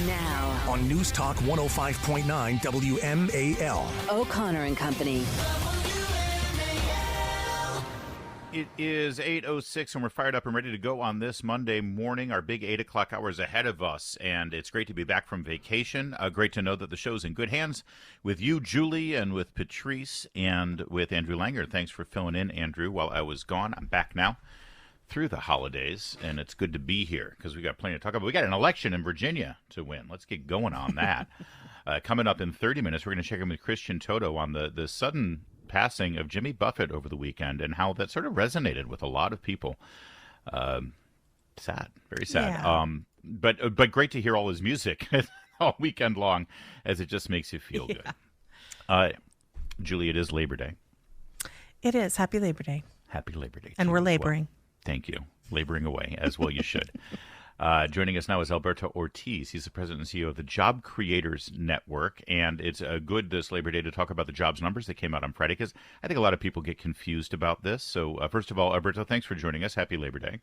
Now, on News Talk 105.9 WMAL. O'Connor and Company. It is 8:06 and we're fired up and ready to go on this Monday morning. Our big 8 o'clock hour is ahead of us, and it's great to be back from vacation. Great to know that the show's in good hands with you, Julie, and with Patrice, and with Andrew Langer. Thanks for filling in, Andrew, while I was gone. I'm back now through the holidays, and it's good to be here because we got plenty to talk about. We got an election in Virginia to win. Let's get going on that. Coming up in 30 minutes, we're going to check in with Christian Toto on the sudden passing of Jimmy Buffett over the weekend and how that sort of resonated with a lot of people. Sad, very sad. Yeah. But great to hear all his music all weekend long, as it just makes you feel good. Julie, it is Labor Day. It is. Happy Labor Day. Happy Labor Day. And we're laboring. Well. Thank you. Laboring away, as well you should. Joining us now is Alfredo Ortiz. He's the president and CEO of the Job Creators Network, and it's good this Labor Day to talk about the jobs numbers that came out on Friday, because I think a lot of people get confused about this. So first of all, Alberto, thanks for joining us. Happy Labor Day.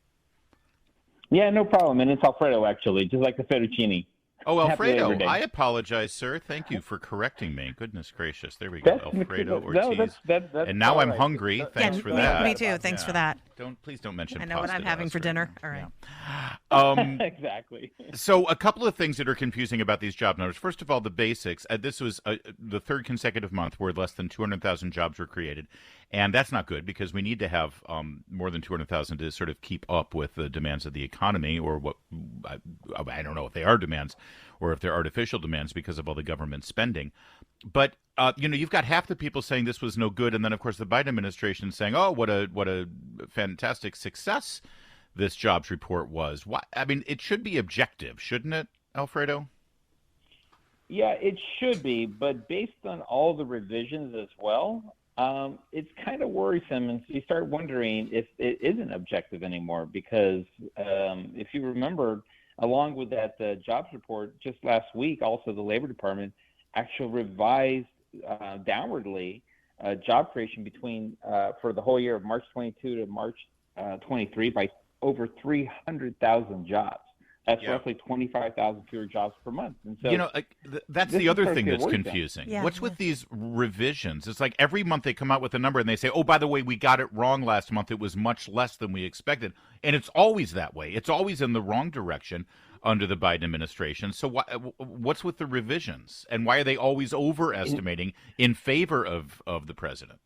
Yeah, no problem. And it's Alfredo, actually, just like the fettuccine. Oh, Alfredo, Happy Labor Day. I apologize, sir. Thank you for correcting me. Goodness gracious. There we go. Alfredo Ortiz. That's and now I'm right. hungry. Thanks for that. Me too. Thanks for that. Please don't mention I know what I'm having for dinner. All right. Exactly. So a couple of things that are confusing about these job numbers. First of all, the basics. This was the third consecutive month where less than 200,000 jobs were created. And that's not good, because we need to have more than 200,000 to sort of keep up with the demands of the economy, or what I don't know if they are demands or if they're artificial demands because of all the government spending. But you've got half the people saying this was no good, and then of course the Biden administration saying, "Oh, what a fantastic success this jobs report was." Why? I mean, it should be objective, shouldn't it, Alfredo? Yeah, it should be, but based on all the revisions as well, it's kind of worrisome, and you start wondering if it isn't objective anymore, because if you remember, along with that jobs report just last week, also the Labor Department actually revised downwardly job creation between for the whole year of March 22 to March 23 by over 300,000 jobs. That's roughly 25,000 fewer jobs per month. And so, that's the other thing that's confusing. Yeah. What's with these revisions? It's like every month they come out with a number and they say, "Oh, by the way, we got it wrong last month. It was much less than we expected." And it's always that way. It's always in the wrong direction under the Biden administration. So what's with the revisions? And why are they always overestimating in favor of the president?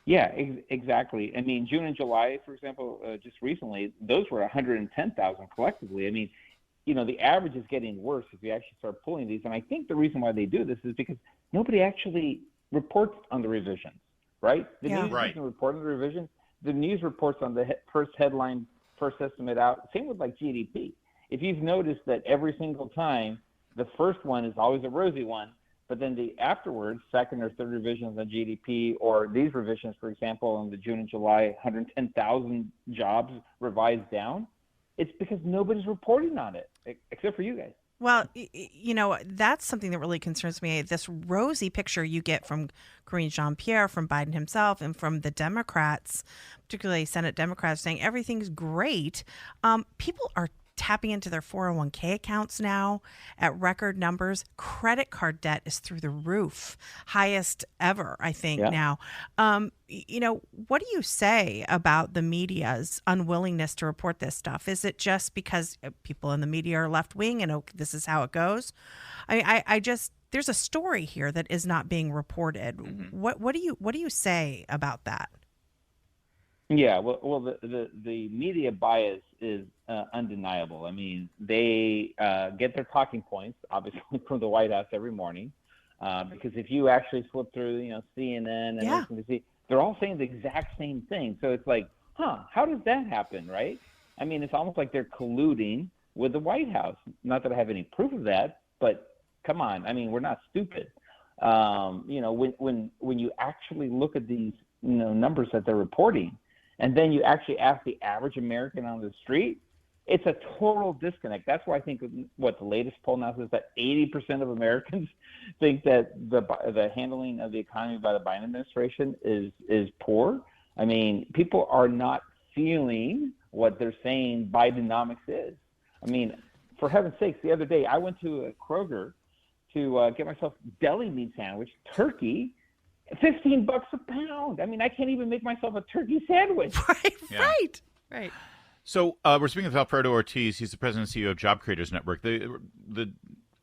Yeah, exactly. I mean, June and July, for example, just recently, those were 110,000 collectively. I mean, the average is getting worse if you actually start pulling these. And I think the reason why they do this is because nobody actually reports on the revisions, right? The news doesn't report on the revisions. The news reports on the first headline, first estimate out. Same with like GDP. If you've noticed that every single time, the first one is always a rosy one, but then the afterwards, second or third revisions on GDP, or these revisions, for example, in the June and July, 110,000 jobs revised down, it's because nobody's reporting on it, except for you guys. Well, that's something that really concerns me. This rosy picture you get from Karine Jean-Pierre, from Biden himself, and from the Democrats, particularly Senate Democrats, saying everything's great. People are tapping into their 401k accounts now at record numbers. Credit card debt is through the roof, highest ever, I think, now. What do you say about the media's unwillingness to report this stuff? Is it just because people in the media are left wing and this is how it goes? I just, there's a story here that is not being reported. Mm-hmm. What do you say about that? Yeah, well, the media bias is undeniable. I mean, they get their talking points, obviously, from the White House every morning, because if you actually flip through, CNN and MSNBC, they're all saying the exact same thing. So it's like, how does that happen, right? I mean, it's almost like they're colluding with the White House. Not that I have any proof of that, but come on. I mean, we're not stupid. When you actually look at these numbers that they're reporting, and then you actually ask the average American on the street, it's a total disconnect. That's why I think what the latest poll now says, that 80% of Americans think that the handling of the economy by the Biden administration is poor. I mean, people are not feeling what they're saying Bidenomics is. I mean, for heaven's sakes, the other day I went to a Kroger to get myself deli meat sandwich, turkey, $15 a pound. I mean, I can't even make myself a turkey sandwich. Right. So we're speaking with Alfredo Ortiz. He's the president and CEO of Job Creators Network. The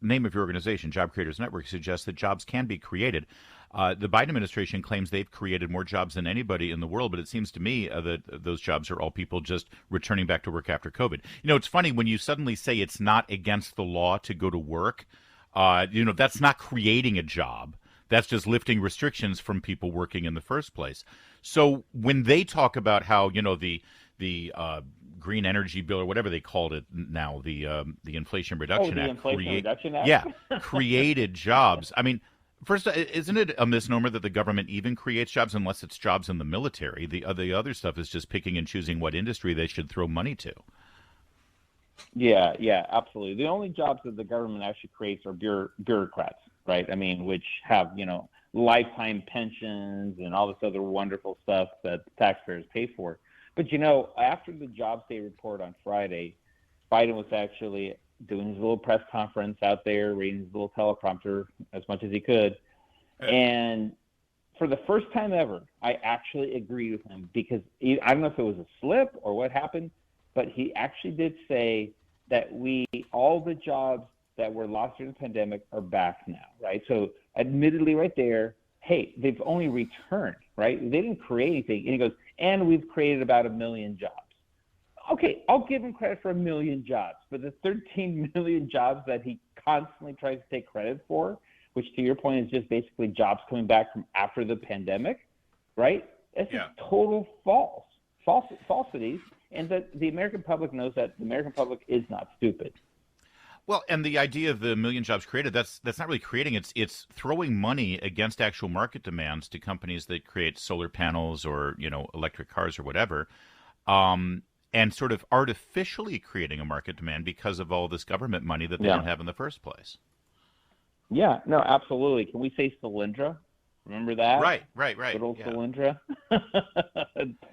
name of your organization, Job Creators Network, suggests that jobs can be created. The Biden administration claims they've created more jobs than anybody in the world, but it seems to me that those jobs are all people just returning back to work after COVID. You know, it's funny when you suddenly say it's not against the law to go to work. That's not creating a job. That's just lifting restrictions from people working in the first place. So when they talk about how, the green energy bill or whatever they called it now, the Inflation Reduction Act, Reduction Act? Yeah, created jobs. I mean, first, isn't it a misnomer that the government even creates jobs unless it's jobs in the military? The other stuff is just picking and choosing what industry they should throw money to. Yeah, absolutely. The only jobs that the government actually creates are bureaucrats, right? I mean, which have, lifetime pensions and all this other wonderful stuff that taxpayers pay for. But, after the Jobs Day report on Friday, Biden was actually doing his little press conference out there, reading his little teleprompter as much as he could. And for the first time ever, I actually agreed with him because I don't know if it was a slip or what happened, but he actually did say that all the jobs that were lost during the pandemic are back now, right? So admittedly right there, hey, they've only returned, right? They didn't create anything. And he goes, and we've created about 1 million jobs. Okay, I'll give him credit for 1 million jobs, but the 13 million jobs that he constantly tries to take credit for, which to your point is just basically jobs coming back from after the pandemic, right? It's just total falsities. And that the American public knows that the American public is not stupid. Well, and the idea of the 1 million jobs created, that's not really creating, it's throwing money against actual market demands to companies that create solar panels or, electric cars or whatever, and sort of artificially creating a market demand because of all this government money that they don't have in the first place. Yeah, no, absolutely. Can we say Solyndra? Remember that? Right. Good old Solyndra.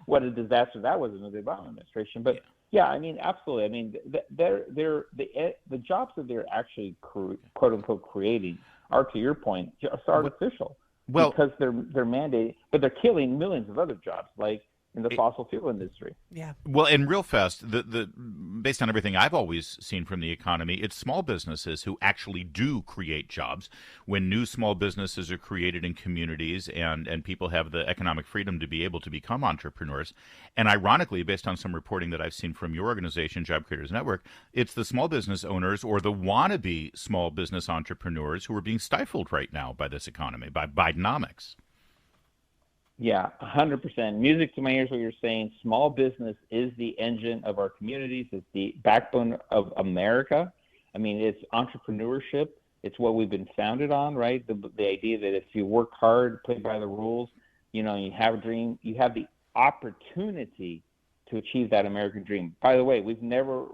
What a disaster that was in the Obama administration. But yeah, I mean, absolutely. I mean, the jobs that they're actually quote unquote creating are, to your point, just artificial. Well, because they're mandating, but they're killing millions of other jobs, like in the fossil fuel industry. Yeah. Well, and real fast, based on everything I've always seen from the economy, it's small businesses who actually do create jobs. When new small businesses are created in communities and people have the economic freedom to be able to become entrepreneurs. And ironically, based on some reporting that I've seen from your organization, Job Creators Network, it's the small business owners or the wannabe small business entrepreneurs who are being stifled right now by this economy, by Bidenomics. Yeah, 100%. Music to my ears, what you're saying. Small business is the engine of our communities. It's the backbone of America. I mean, it's entrepreneurship. It's what we've been founded on, right? The idea that if you work hard, play by the rules, you have a dream, you have the opportunity to achieve that American dream. By the way, we've never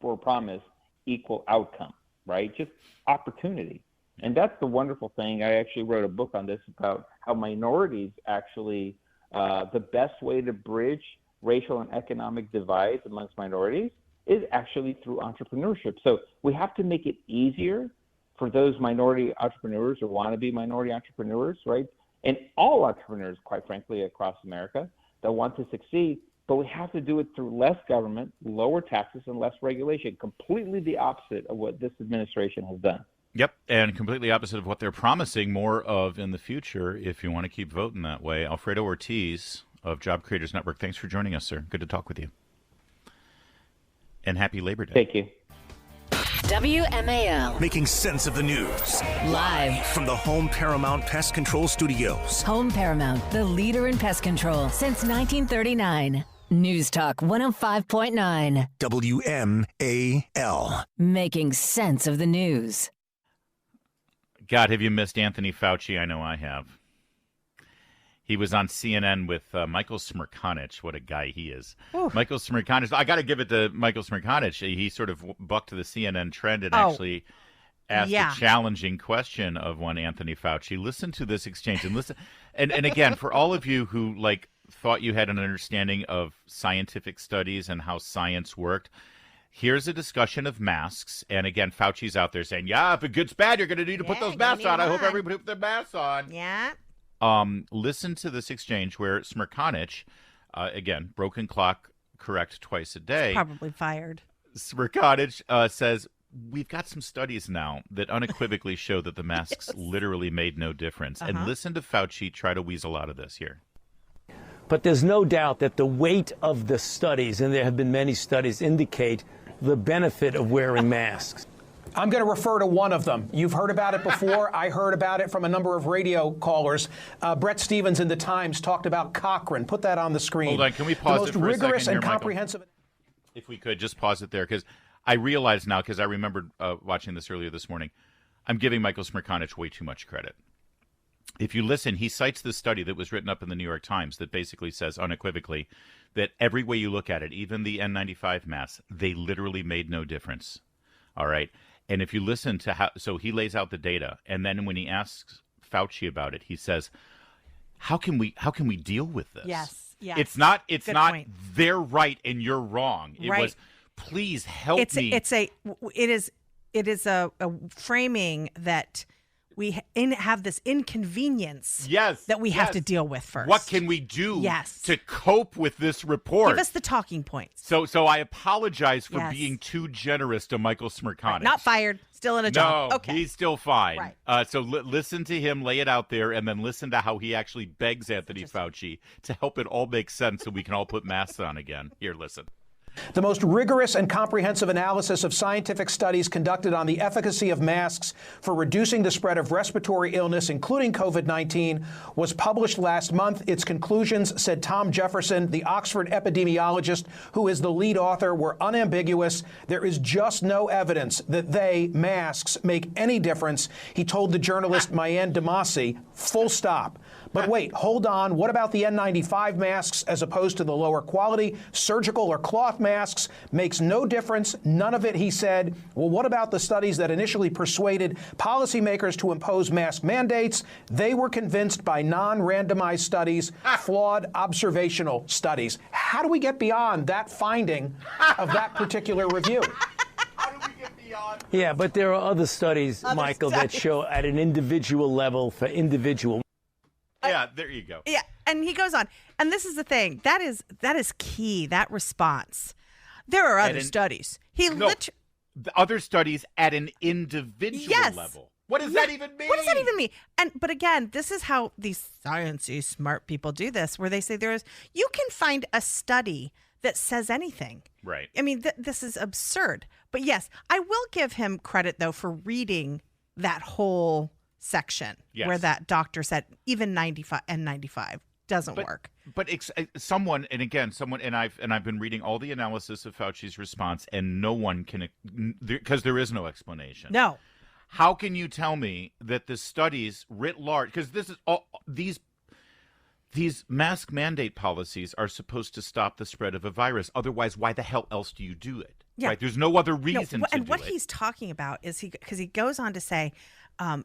were promised equal outcome, right? Just opportunity. And that's the wonderful thing. I actually wrote a book on this about how minorities actually, the best way to bridge racial and economic divides amongst minorities is actually through entrepreneurship. So we have to make it easier for those minority entrepreneurs or wannabe minority entrepreneurs, right? And all entrepreneurs, quite frankly, across America that want to succeed. But we have to do it through less government, lower taxes, and less regulation, completely the opposite of what this administration has done. Yep, and completely opposite of what they're promising more of in the future if you want to keep voting that way. Alfredo Ortiz of Job Creators Network, thanks for joining us, sir. Good to talk with you. And happy Labor Day. Thank you. WMAL. Making sense of the news. Live from the Home Paramount Pest Control Studios. Home Paramount, the leader in pest control since 1939. News Talk 105.9. WMAL. Making sense of the news. God, have you missed Anthony Fauci? I know I have. He was on CNN with Michael Smerconic. What a guy he is. Oof. Michael Smerconic. I got to give it to Michael Smerconic. He sort of bucked the CNN trend and actually asked a challenging question of one Anthony Fauci. Listen to this exchange and listen. And again, for all of you who thought you had an understanding of scientific studies and how science worked, Here's a discussion of masks. And again, Fauci's out there saying, yeah, if it gets bad, you're going to need to put those masks on. I hope everybody put their masks on. Yeah. Listen to this exchange where Smirkanich, again, broken clock, correct twice a day. He's probably fired. Smirkanich says, we've got some studies now that unequivocally show that the masks literally made no difference. And listen to Fauci try to weasel out of this here. But there's no doubt that the weight of the studies, and there have been many studies, indicate the benefit of wearing masks. I'm going to refer to one of them. You've heard about it before. I heard about it from a number of radio callers. Brett Stevens in the Times talked about Cochrane. Put that on the screen. Hold on. Can we pause it for a second? The most rigorous here, and Michael? comprehensive. If we could, just pause it there, because I realize now, because I remembered watching this earlier this morning, I'm giving Michael Smirkanich way too much credit. If you listen, he cites this study that was written up in the New York Times that basically says unequivocally that every way you look at it, even the N95 masks, they literally made no difference. All right. And if you listen to how, so he lays out the data, and then when he asks Fauci about it, he says, how can we deal with this? Yes. It's not Good point. they're right and you're wrong. It Right. was, please help me. It is a framing that we have this inconvenience that we have to deal with first. What can we do to cope with this report? Give us the talking points. So I apologize for Yes. being too generous to Michael Smirkanich. Not fired, still in a job. No, Okay. he's still fine. Right. So listen to him lay it out there, and then listen to how he actually begs Anthony Fauci to help it all make sense so we can all put masks on again. Here, listen. The most rigorous and comprehensive analysis of scientific studies conducted on the efficacy of masks for reducing the spread of respiratory illness, including COVID-19, was published last month. Its conclusions, said Tom Jefferson, the Oxford epidemiologist who is the lead author, were unambiguous. There is just no evidence that masks, make any difference. He told the journalist Mayan Demasi, full stop. But wait, hold on. What about the N95 masks as opposed to the lower quality surgical or cloth masks? Makes no difference. None of it, he said. Well, what about the studies that initially persuaded policymakers to impose mask mandates? They were convinced by non-randomized studies, flawed observational studies. How do we get beyond that finding of that particular review? Yeah, but there are other studies, Michael, that show at an individual level for individual. Yeah, there you go. Yeah, and he goes on. And this is the thing. That is key, that response. There are other studies. The other studies at an individual level. What does that even mean? What does that even mean? But again, this is how these sciencey smart people do this, where they say you can find a study that says anything. Right. I mean, this is absurd. But yes, I will give him credit, though, for reading that whole section where that doctor said even 95 N95 doesn't work. But someone, and I've been reading all the analysis of Fauci's response, and no one can, because there is no explanation. No. How can you tell me that the studies writ large, because this is all these mask mandate policies are supposed to stop the spread of a virus. Otherwise, why the hell else do you do it? Yeah. Right? There's no other reason to do it. And what he's talking about is because he goes on to say,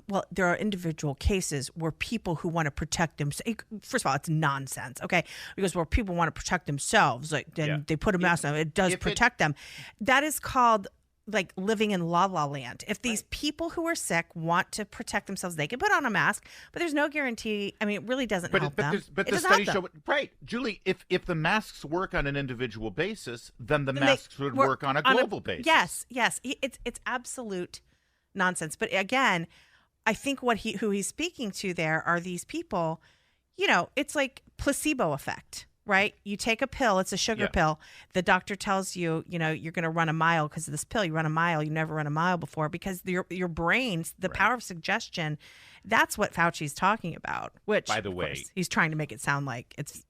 well, there are individual cases where people who want to protect themselves. First of all, it's nonsense, okay? Because where people want to protect themselves, they put a mask on. It does protect them. That is called like living in la la land. If these people who are sick want to protect themselves, they can put on a mask, but there's no guarantee. I mean, it really doesn't help them. But the studies show, right, Julie, if the masks work on an individual basis, then the masks would work on a global basis. Yes. It's absolute nonsense. But again, I think who he's speaking to there are these people, it's like placebo effect. Right? You take a pill. It's a sugar pill. The doctor tells you, you're going to run a mile because of this pill. You run a mile. You never run a mile before because your brain's, the power of suggestion, that's what Fauci's talking about, which, by the way, he's trying to make it sound like it's.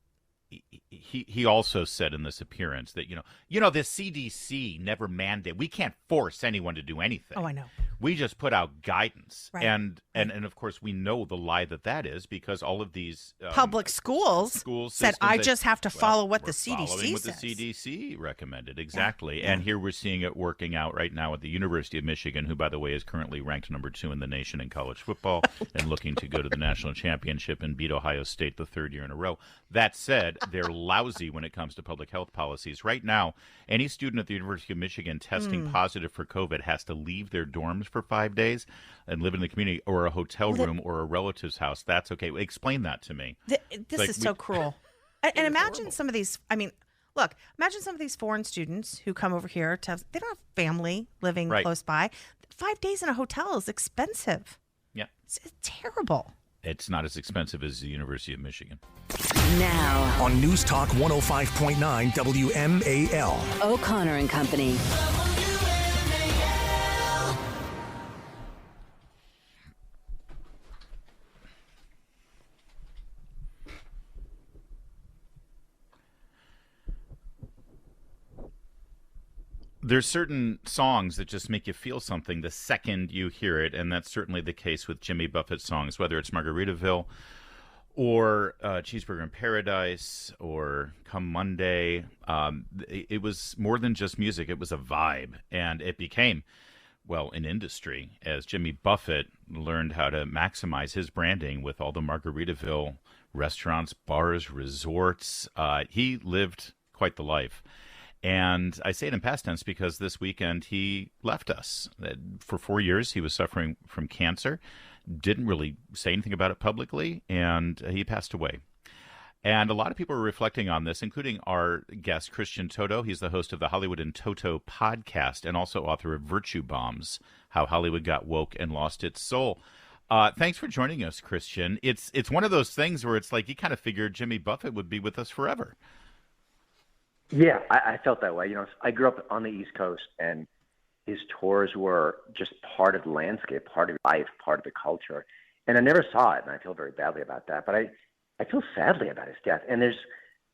He also said in this appearance that, the CDC never mandate. We can't force anyone to do anything. Oh, I know. We just put out guidance. Right. And of course, we know the lie that is because all of these public schools said, I just have to follow what the CDC following what says. the CDC recommended. Exactly. Yeah. And here we're seeing it working out right now at the University of Michigan, who, by the way, is currently ranked number 2 in the nation in college football and looking to go to the national championship and beat Ohio State the third year in a row. That said, they're lousy when it comes to public health policies. Right now, any student at the University of Michigan testing positive for COVID has to leave their dorms for 5 days and live in the community or a hotel room or a relative's house. That's okay. Explain that to me. This is so cruel. And imagine some of these, look, imagine some of these foreign students who come over here they don't have family living close by. 5 days in a hotel is expensive. Yeah. It's terrible. It's not as expensive as the University of Michigan. Now, On News Talk 105.9 WMAL. O'Connor and Company. There's certain songs that just make you feel something the second you hear it, and that's certainly the case with Jimmy Buffett songs, whether it's Margaritaville or Cheeseburger in Paradise or Come Monday. It was more than just music. It was a vibe, and it became, well, an industry as Jimmy Buffett learned how to maximize his branding with all the Margaritaville restaurants, bars, resorts. He lived quite the life. And I say it in past tense because this weekend he left us. For 4 years, he was suffering from cancer, didn't really say anything about it publicly, and he passed away. And a lot of people are reflecting on this, including our guest, Christian Toto. He's the host of the Hollywood and Toto podcast and also author of Virtue Bombs, How Hollywood Got Woke and Lost Its Soul. Thanks for joining us, Christian. It's one of those things where it's like you kind of figured Jimmy Buffett would be with us forever. Yeah, I felt that way. I grew up on the East Coast, and his tours were just part of the landscape, part of life, part of the culture. And I never saw it, and I feel very badly about that. But I feel sadly about his death. And there's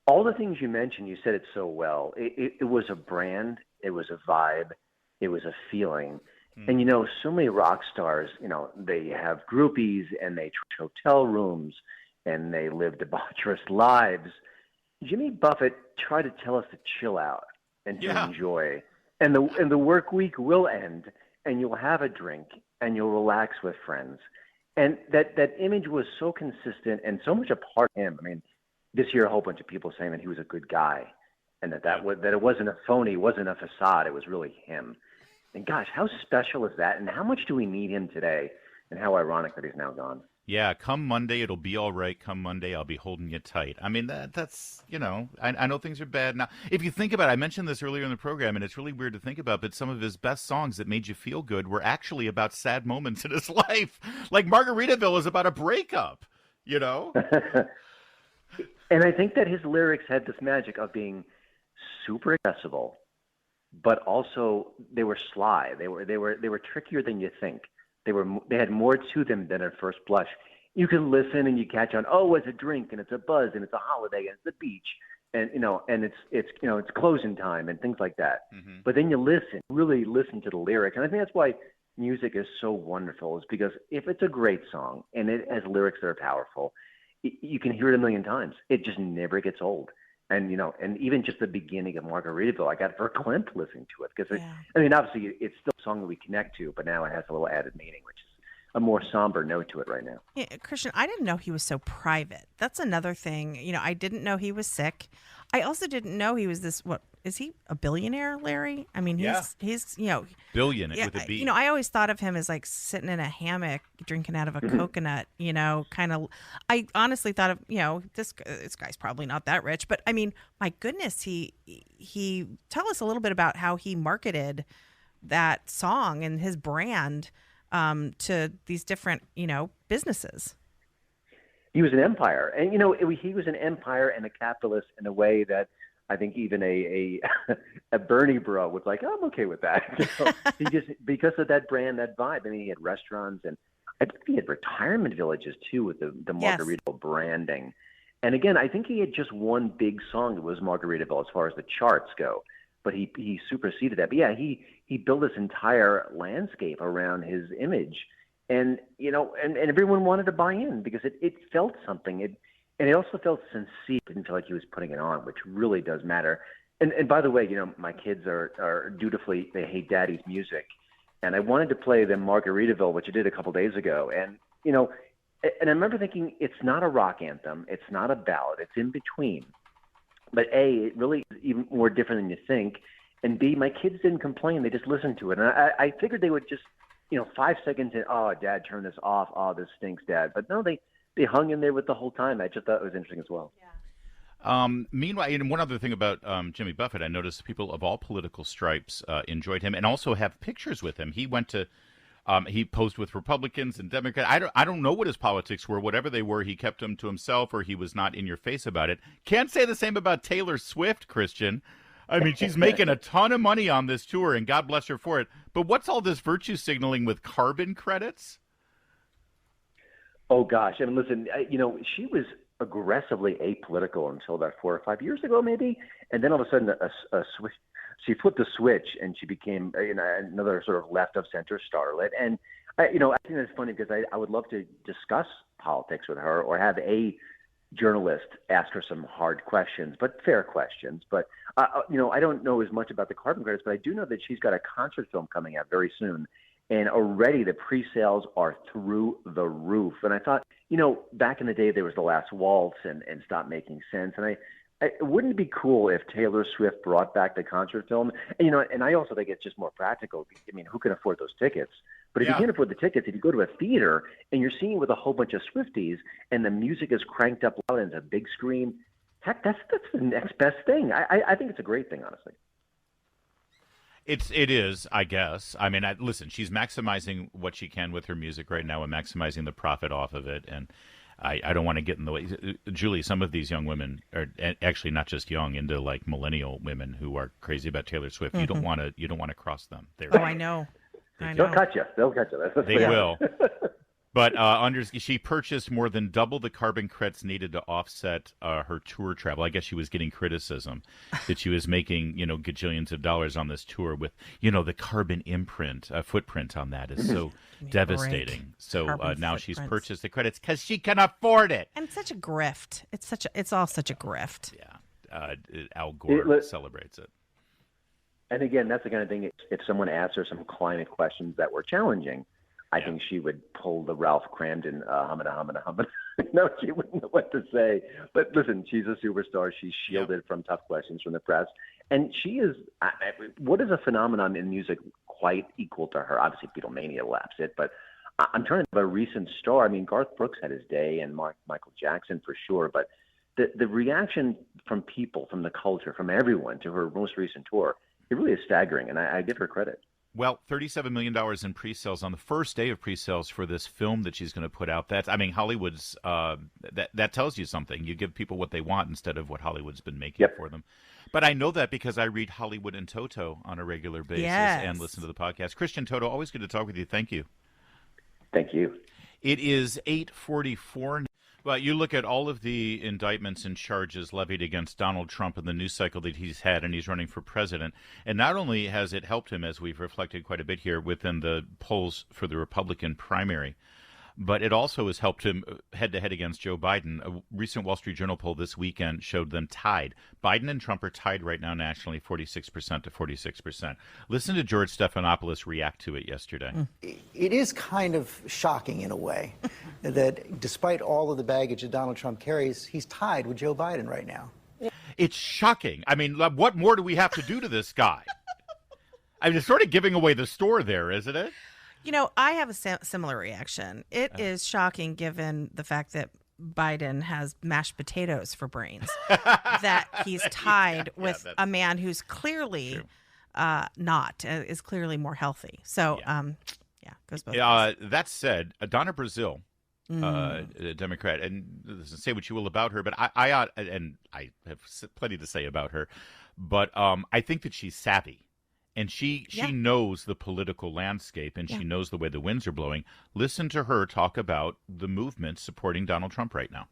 all the things you mentioned. You said it so well. It was a brand. It was a vibe. It was a feeling. And, so many rock stars, they have groupies, and they trash hotel rooms, and they live debaucherous lives. Jimmy Buffett tried to tell us to chill out and to enjoy. And the work week will end, and you'll have a drink, and you'll relax with friends. And that image was so consistent and so much a part of him. I mean, this year a whole bunch of people saying that he was a good guy, and that it wasn't a phony, wasn't a facade. It was really him. And gosh, how special is that? And how much do we need him today? And how ironic that he's now gone. Yeah, come Monday, it'll be all right. Come Monday, I'll be holding you tight. I mean, that's, I know things are bad. Now, if you think about it, I mentioned this earlier in the program, and it's really weird to think about, but some of his best songs that made you feel good were actually about sad moments in his life. Like Margaritaville is about a breakup, And I think that his lyrics had this magic of being super accessible, but also they were sly. They were trickier than you think. They had more to them than at first blush. You can listen and you catch on. Oh, it's a drink and it's a buzz and it's a holiday and it's the beach and it's closing time and things like that. Mm-hmm. But then you really listen to the lyrics, and I think that's why music is so wonderful. Is because if it's a great song and it has lyrics that are powerful, you can hear it a million times. It just never gets old. And and even just the beginning of Margaritaville, I got verklempt listening to it because obviously it's still a song that we connect to, but now it has a little added meaning, which is a more somber note to it right now. Yeah, Christian, I didn't know he was so private. That's another thing. I didn't know he was sick. I also didn't know he was this. What is he, a billionaire, Larry? I mean, he's billion with a B. I always thought of him as like sitting in a hammock drinking out of a coconut. Kind of. I honestly thought of this guy's probably not that rich, but I mean, my goodness, he tell us a little bit about how he marketed that song and his brand to these different businesses. He was an empire, and he was an empire and a capitalist in a way that I think even a Bernie bro was like, oh, I'm okay with that. He just, because of that brand, that vibe. I mean, he had restaurants, and I think he had retirement villages too with the Margaritaville branding. And again, I think he had just one big song that was Margaritaville as far as the charts go, but he superseded that. But yeah, he built this entire landscape around his image. And and everyone wanted to buy in because it felt something. And it also felt sincere. It didn't feel like he was putting it on, which really does matter. And by the way, my kids are dutifully, they hate daddy's music. And I wanted to play them Margaritaville, which I did a couple days ago. And and I remember thinking, it's not a rock anthem, it's not a ballad, it's in between. But A, it really is even more different than you think. And B, my kids didn't complain. They just listened to it. And I figured they would just, 5 seconds in, oh, Dad, turn this off. Oh, this stinks, Dad. But no, they hung in there with the whole time. I just thought it was interesting as well. Yeah. Meanwhile, and one other thing about Jimmy Buffett, I noticed people of all political stripes enjoyed him and also have pictures with him. He went to, he posed with Republicans and Democrats. I don't know what his politics were. Whatever they were, he kept them to himself, or he was not in your face about it. Can't say the same about Taylor Swift, Christian. I mean, she's making a ton of money on this tour, and God bless her for it. But what's all this virtue signaling with carbon credits? Oh, gosh. I mean, listen, she was aggressively apolitical until about 4 or 5 years ago, maybe. And then all of a sudden, a switch, she flipped the switch, and she became another sort of left-of-center starlet. And, I think that's funny because I would love to discuss politics with her or have a journalist ask her some hard questions, but fair questions. But, I don't know as much about the carbon credits, but I do know that she's got a concert film coming out very soon. And already the pre-sales are through the roof. And I thought, back in the day, there was The Last Waltz and Stop Making Sense. And wouldn't it be cool if Taylor Swift brought back the concert film? And, and I also think it's just more practical. I mean, who can afford those tickets? But if you can't afford the tickets, if you go to a theater and you're seeing it with a whole bunch of Swifties and the music is cranked up loud and it's a big screen, heck, that's the next best thing. I think it's a great thing, honestly. It is, I guess. I mean, listen, she's maximizing what she can with her music right now and maximizing the profit off of it. And I don't want to get in the way. Julie, some of these young women are actually not just young, into like millennial women who are crazy about Taylor Swift. Mm-hmm. You don't want to cross them. I know. They'll cut you. They will. But she purchased more than double the carbon credits needed to offset her tour travel. I guess she was getting criticism that she was making, gajillions of dollars on this tour with, the carbon footprint on that is so devastating. So now she's purchased the credits because she can afford it. And such a grift. It's all such a grift. Yeah. Al Gore celebrates it. And again, that's the kind of thing, if someone asked her some climate questions that were challenging, I think she would pull the Ralph Cramden, humana. No, she wouldn't know what to say. But listen, she's a superstar. She's shielded from tough questions from the press. And she is, what is a phenomenon in music quite equal to her? Obviously, Beatlemania laps it, but I'm trying to think of a recent star. I mean, Garth Brooks had his day and Michael Jackson for sure. But the reaction from people, from the culture, from everyone to her most recent tour, it really is staggering. And I give her credit. Well, $37 million in pre-sales on the first day of pre-sales for this film that she's going to put out. Hollywood's, that tells you something. You give people what they want instead of what Hollywood's been making for them. But I know that because I read Hollywood and Toto on a regular basis and listen to the podcast. Christian, Toto, always good to talk with you. Thank you. Thank you. It is 8:44. Well, you look at all of the indictments and charges levied against Donald Trump in the news cycle that he's had, and he's running for president. And not only has it helped him, as we've reflected quite a bit here, within the polls for the Republican primary, but it also has helped him head-to-head against Joe Biden. A recent Wall Street Journal poll this weekend showed them tied. Biden and Trump are tied right now nationally, 46% to 46%. Listen to George Stephanopoulos react to it yesterday. It is kind of shocking in a way that despite all of the baggage that Donald Trump carries, he's tied with Joe Biden right now. It's shocking. I mean, what more do we have to do to this guy? I mean, it's sort of giving away the store there, isn't it? I have a similar reaction. It is shocking given the fact that Biden has mashed potatoes for brains, that he's tied with a man who's clearly is clearly more healthy. So, goes both ways. That said, Donna Brazile, a Democrat, and say what you will about her, but I have plenty to say about her, but I think that she's savvy. And she knows the political landscape, and she knows the way the winds are blowing. Listen to her talk about the movement supporting Donald Trump right now.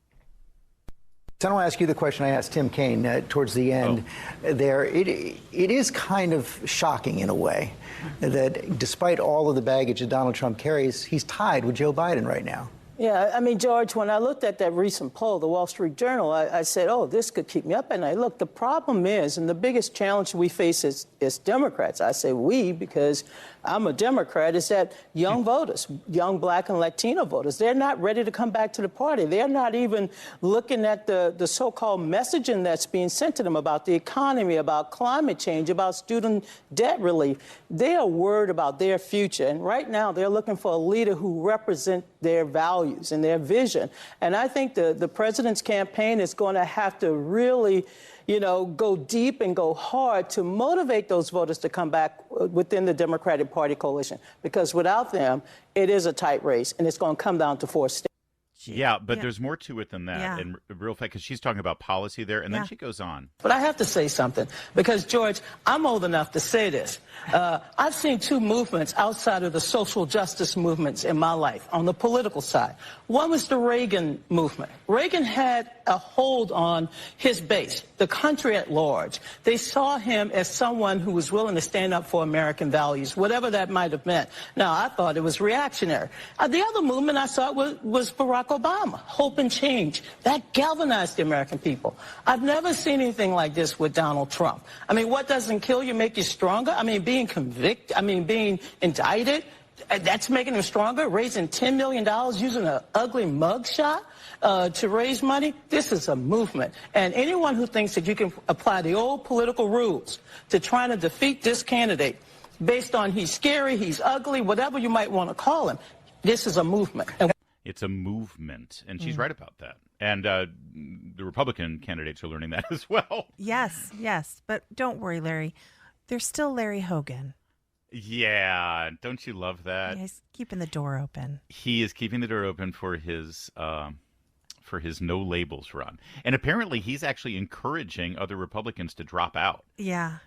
So I want to ask you the question I asked Tim Kaine towards the end. There, it is kind of shocking in a way that despite all of the baggage that Donald Trump carries, he's tied with Joe Biden right now. Yeah, I mean, George, when I looked at that recent poll, the Wall Street Journal, I said, this could keep me up at night. Look, the problem is, and the biggest challenge we face as Democrats, I say we because I'm a Democrat is that young voters, young Black and Latino voters, they're not ready to come back to the party. They're not even looking at the so-called messaging that's being sent to them about the economy, about climate change, about student debt relief. They are worried about their future. And right now, they're looking for a leader who represents their values and their vision. And I think the president's campaign is going to have to really, go deep and go hard to motivate those voters to come back within the Democratic Party coalition. Because without them, it is a tight race, and it's going to come down to 4 states. Yeah, but there's more to it than that. Yeah. And real fast, because she's talking about policy there, and then she goes on. But I have to say something, because, George, I'm old enough to say this. I've seen 2 movements outside of the social justice movements in my life on the political side. One was the Reagan movement. Reagan had a hold on his base, the country at large. They saw him as someone who was willing to stand up for American values, whatever that might have meant. Now, I thought it was reactionary. The other movement I saw was Barack Obama, hope and change. That galvanized the American people. I've never seen anything like this with Donald Trump. I mean, what doesn't kill you make you stronger? I mean, being convicted, being indicted, that's making him stronger. Raising $10 million using an ugly mugshot to raise money. This is a movement. And anyone who thinks that you can apply the old political rules to trying to defeat this candidate based on he's scary, he's ugly, whatever you might want to call him, this is a movement. It's a movement, and she's right about that. And the Republican candidates are learning that as well. Yes, but don't worry, Larry. There's still Larry Hogan. Yeah, don't you love that? Yeah, he's keeping the door open. He is keeping the door open for his no labels run, and apparently he's actually encouraging other Republicans to drop out. Yeah.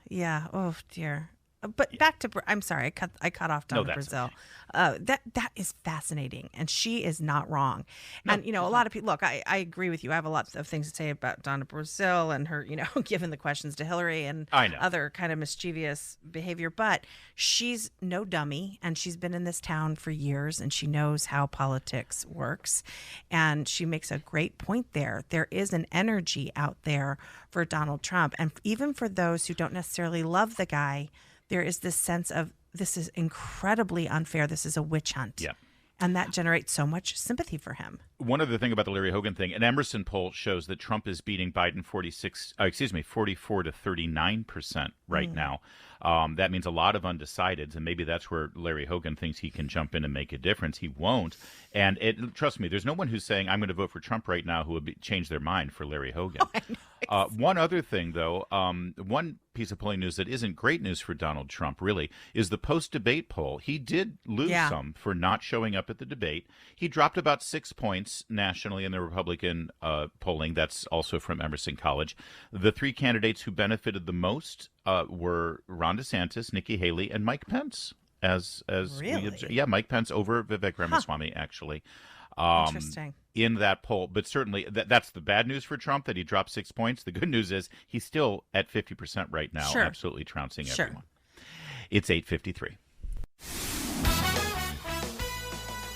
Oh dear. But back to, I'm sorry, I cut off Donna Brazile. Okay. That is fascinating, and she is not wrong. No, and a lot of people, look, I agree with you. I have a lot of things to say about Donna Brazile and her, giving the questions to Hillary and other kind of mischievous behavior. But she's no dummy, and she's been in this town for years, and she knows how politics works. And she makes a great point there. There is an energy out there for Donald Trump, and even for those who don't necessarily love the guy. There is this sense of, this is incredibly unfair. This is a witch hunt. Yeah. And that generates so much sympathy for him. One other thing about the Larry Hogan thing, an Emerson poll shows that Trump is beating Biden 44 to 39% right now. That means a lot of undecideds, and maybe that's where Larry Hogan thinks he can jump in and make a difference. He won't. And trust me, there's no one who's saying, I'm going to vote for Trump right now who would change their mind for Larry Hogan. One other thing, though, one piece of polling news that isn't great news for Donald Trump, really, is the post-debate poll. He did lose some for not showing up at the debate. He dropped about 6 points nationally in the Republican polling. That's also from Emerson College. The 3 candidates who benefited the most were Ron DeSantis, Nikki Haley, and Mike Pence. As really? We observed. Yeah, Mike Pence over Vivek Ramaswamy, actually. Interesting. In that poll. But certainly that's the bad news for Trump, that he dropped 6 points. The good news is he's still at 50% right now, absolutely trouncing everyone. It's 8:53.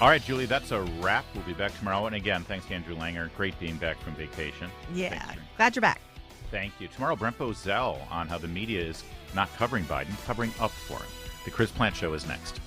All right, Julie, that's a wrap. We'll be back tomorrow. And again, thanks to Andrew Langer. Great being back from vacation. Yeah, glad you're back. Thank you. Tomorrow, Brent Bozell on how the media is not covering Biden, covering up for him. The Chris Plant Show is next.